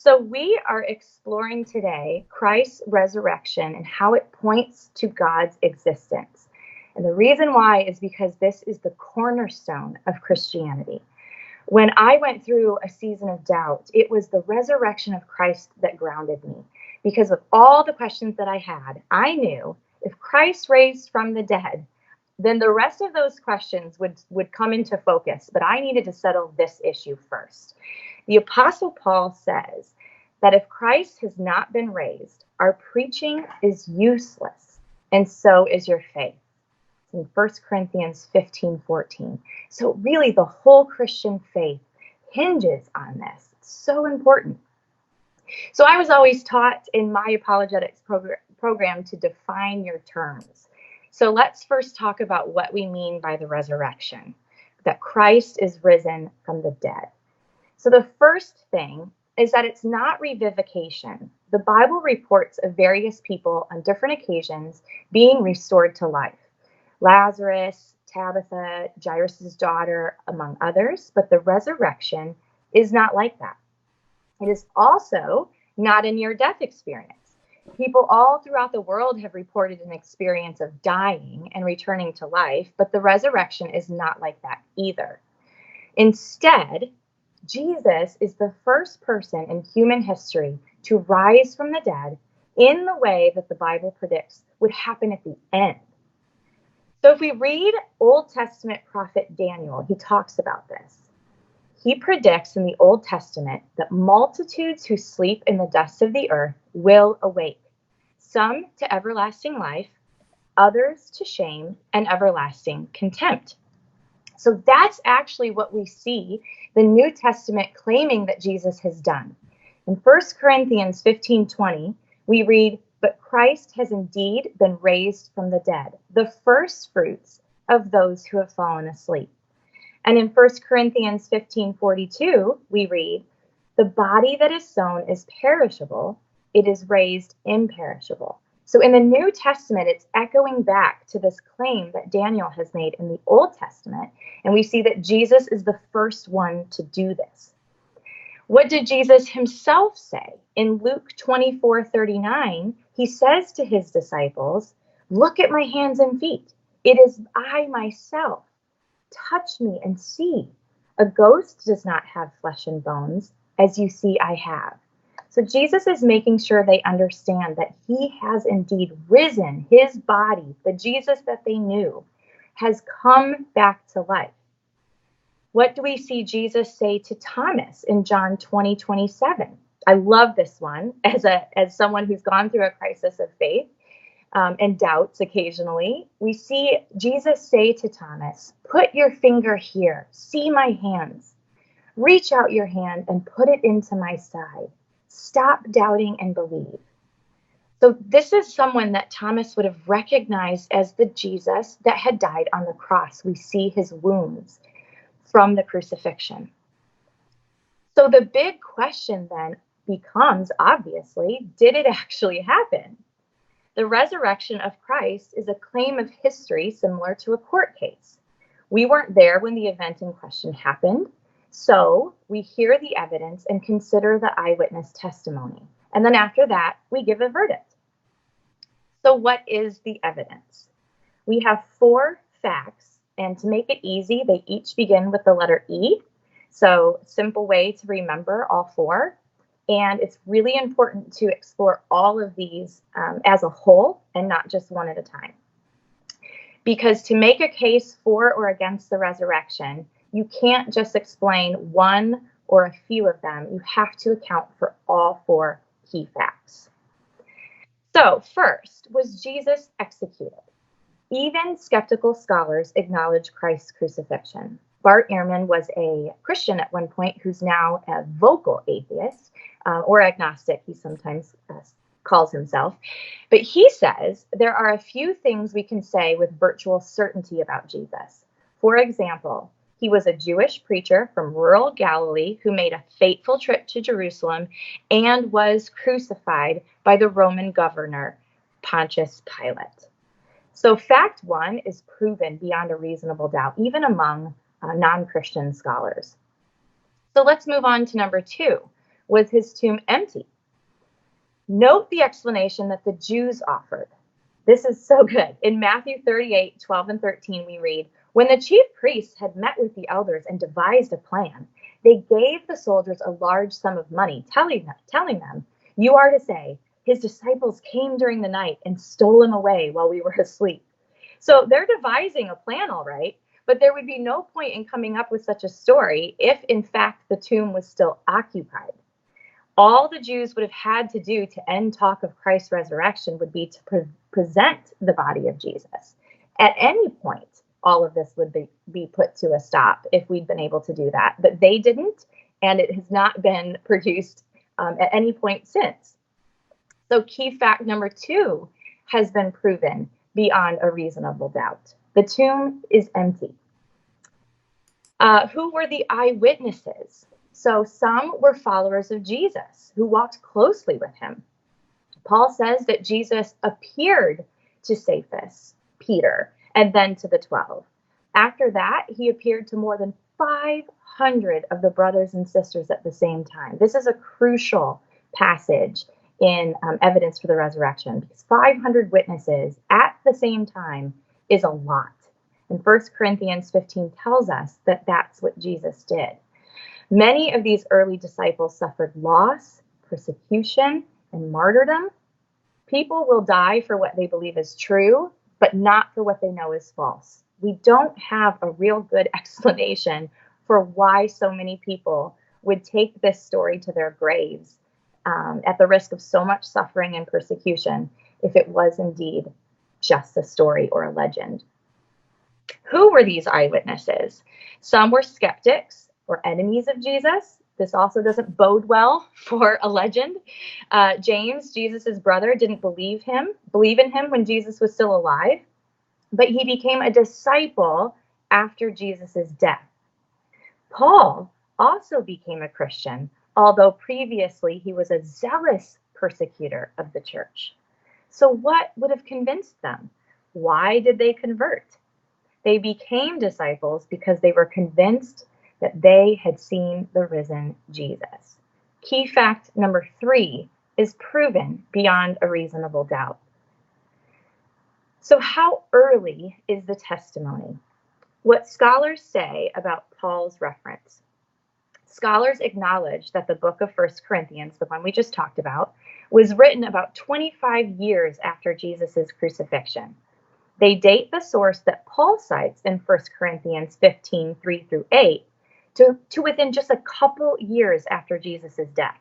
So, we are exploring today Christ's resurrection and how it points to God's existence. And the reason why is because this is the cornerstone of Christianity. When I went through a season of doubt, it was the resurrection of Christ that grounded me. Because of all the questions that I had, I knew if Christ raised from the dead, then the rest of those questions would come into focus. But I needed to settle this issue first. The Apostle Paul says that if Christ has not been raised, our preaching is useless, and so is your faith. In 1 Corinthians 15:14. So really the whole Christian faith hinges on this. It's so important. So I was always taught in my apologetics program to define your terms. So let's first talk about what we mean by the resurrection, that Christ is risen from the dead. So the first thing is that it's not revivification. The Bible reports of various people on different occasions being restored to life. Lazarus, Tabitha, Jairus' daughter, among others, but the resurrection is not like that. It is also not a near-death experience. People all throughout the world have reported an experience of dying and returning to life, but the resurrection is not like that either. Instead, Jesus is the first person in human history to rise from the dead in the way that the Bible predicts would happen at the end. So if we read Old Testament prophet Daniel, he talks about this. He predicts in the Old Testament that multitudes who sleep in the dust of the earth will awake, some to everlasting life, others to shame and everlasting contempt. So that's actually what we see the New Testament claiming that Jesus has done. In 1 Corinthians 15:20, we read, "But Christ has indeed been raised from the dead, the first fruits of those who have fallen asleep." And in 1 Corinthians 15:42, we read, "The body that is sown is perishable, it is raised imperishable." So in the New Testament, it's echoing back to this claim that Daniel has made in the Old Testament, and we see that Jesus is the first one to do this. What did Jesus himself say? In Luke 24:39, he says to his disciples, "Look at my hands and feet. It is I myself. Touch me and see. A ghost does not have flesh and bones, as you see I have." So Jesus is making sure they understand that he has indeed risen. His body, the Jesus that they knew, has come back to life. What do we see Jesus say to Thomas in John 20:27? I love this one as someone who's gone through a crisis of faith and doubts occasionally. We see Jesus say to Thomas, "Put your finger here, see my hands. Reach out your hand and put it into my side. Stop doubting and believe." So this is someone that Thomas would have recognized as the Jesus that had died on the cross. We see his wounds from the crucifixion. So the big question then becomes, obviously, did it actually happen? The resurrection of Christ is a claim of history similar to a court case. We weren't there when the event in question happened, so we hear the evidence and consider the eyewitness testimony. And then after that, we give a verdict. So what is the evidence? We have 4 facts. And to make it easy, they each begin with the letter E. So simple way to remember all 4. And it's really important to explore all of these as a whole and not just one at a time. Because to make a case for or against the resurrection, you can't just explain one or a few of them. You have to account for all 4 key facts. So first, was Jesus executed? Even skeptical scholars acknowledge Christ's crucifixion. Bart Ehrman was a Christian at one point who's now a vocal atheist or agnostic, he sometimes calls himself. But he says there are a few things we can say with virtual certainty about Jesus. For example, he was a Jewish preacher from rural Galilee who made a fateful trip to Jerusalem and was crucified by the Roman governor, Pontius Pilate. So fact 1 is proven beyond a reasonable doubt, even among non-Christian scholars. So let's move on to number 2. Was his tomb empty? Note the explanation that the Jews offered. This is so good. In Matthew 38:12 and 13, we read, "When the chief priests had met with the elders and devised a plan, they gave the soldiers a large sum of money, telling them, 'You are to say, his disciples came during the night and stole him away while we were asleep.'" So they're devising a plan, all right, but there would be no point in coming up with such a story if, in fact, the tomb was still occupied. All the Jews would have had to do to end talk of Christ's resurrection would be to present the body of Jesus. At any point, all of this would be put to a stop if we'd been able to do that. But they didn't, and it has not been produced at any point since. So key fact number 2 has been proven beyond a reasonable doubt. The tomb is empty. Who were the eyewitnesses? So some were followers of Jesus who walked closely with him. Paul says that Jesus appeared to Cephas, Peter, and then to the 12. After that, he appeared to more than 500 of the brothers and sisters at the same time. This is a crucial passage in evidence for the resurrection, because 500 witnesses at the same time is a lot. And 1 Corinthians 15 tells us that that's what Jesus did. Many of these early disciples suffered loss, persecution, and martyrdom. People will die for what they believe is true, but not for what they know is false. We don't have a real good explanation for why so many people would take this story to their graves at the risk of so much suffering and persecution if it was indeed just a story or a legend. Who were these eyewitnesses? Some were skeptics or enemies of Jesus. This also doesn't bode well for a legend. James, Jesus's brother, didn't believe in him when Jesus was still alive, but he became a disciple after Jesus's death. Paul also became a Christian, although previously he was a zealous persecutor of the church. So what would have convinced them? Why did they convert? They became disciples because they were convinced that they had seen the risen Jesus. Key fact number 3 is proven beyond a reasonable doubt. So how early is the testimony? What scholars say about Paul's reference. Scholars acknowledge that the book of 1 Corinthians, the one we just talked about, was written about 25 years after Jesus' crucifixion. They date the source that Paul cites in 1 Corinthians 15, 3 through 8, to within just a couple years after Jesus' death.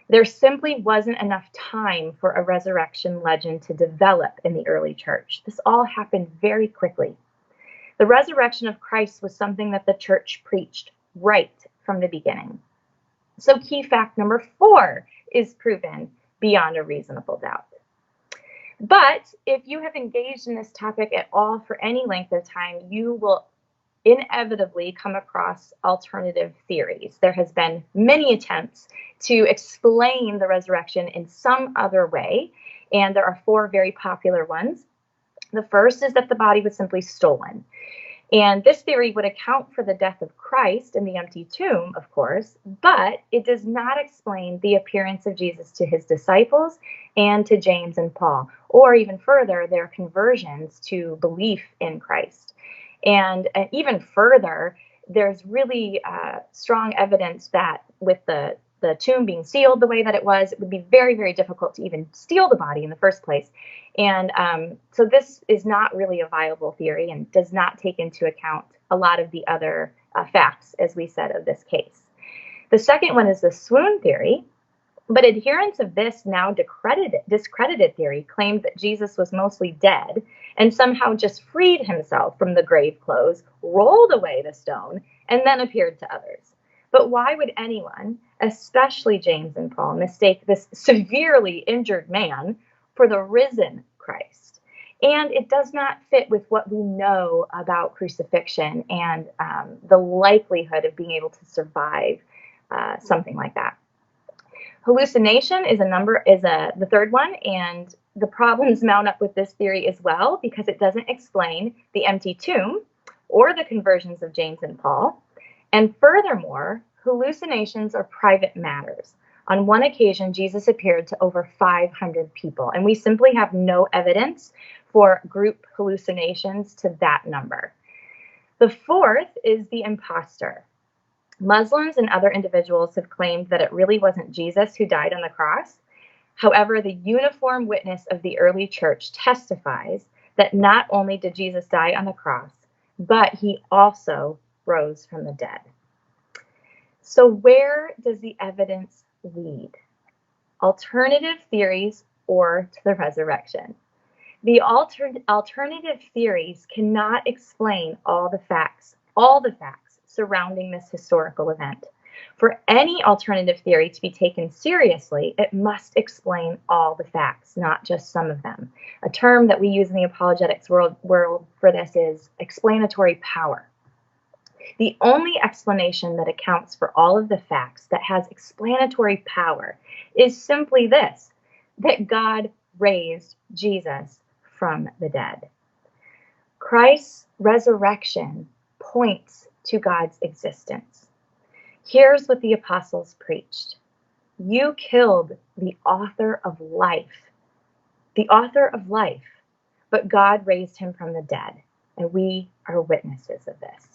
There simply wasn't enough time for a resurrection legend to develop in the early church. This all happened very quickly. The resurrection of Christ was something that the church preached right from the beginning. So key fact number 4 is proven beyond a reasonable doubt. But if you have engaged in this topic at all for any length of time, you will inevitably come across alternative theories. There has been many attempts to explain the resurrection in some other way, and there are 4 very popular ones. The first is that the body was simply stolen. And this theory would account for the death of Christ in the empty tomb, of course, but it does not explain the appearance of Jesus to his disciples and to James and Paul, or even further, their conversions to belief in Christ. And even further, there's really strong evidence that with the tomb being sealed the way that it would be very, very difficult to even steal the body in the first place. And so this is not really a viable theory and does not take into account a lot of the other facts, as we said, of this case. The second one is the swoon theory. But adherents of this now discredited theory claimed that Jesus was mostly dead and somehow just freed himself from the grave clothes, rolled away the stone, and then appeared to others. But why would anyone, especially James and Paul, mistake this severely injured man for the risen Christ? And it does not fit with what we know about crucifixion and the likelihood of being able to survive something like that. Hallucination is the third one, and the problems mount up with this theory as well because it doesn't explain the empty tomb or the conversions of James and Paul. And furthermore, hallucinations are private matters. On one occasion, Jesus appeared to over 500 people, and we simply have no evidence for group hallucinations to that number. The fourth is the imposter. Muslims and other individuals have claimed that it really wasn't Jesus who died on the cross. However, the uniform witness of the early church testifies that not only did Jesus die on the cross, but he also rose from the dead. So where does the evidence lead? Alternative theories or to the resurrection? The alternative theories cannot explain all the facts surrounding this historical event. For any alternative theory to be taken seriously, it must explain all the facts, not just some of them. A term that we use in the apologetics world for this is explanatory power. The only explanation that accounts for all of the facts, that has explanatory power, is simply this: that God raised Jesus from the dead. Christ's resurrection points to God's existence. Here's what the apostles preached: you killed the author of life, but God raised him from the dead, and we are witnesses of this.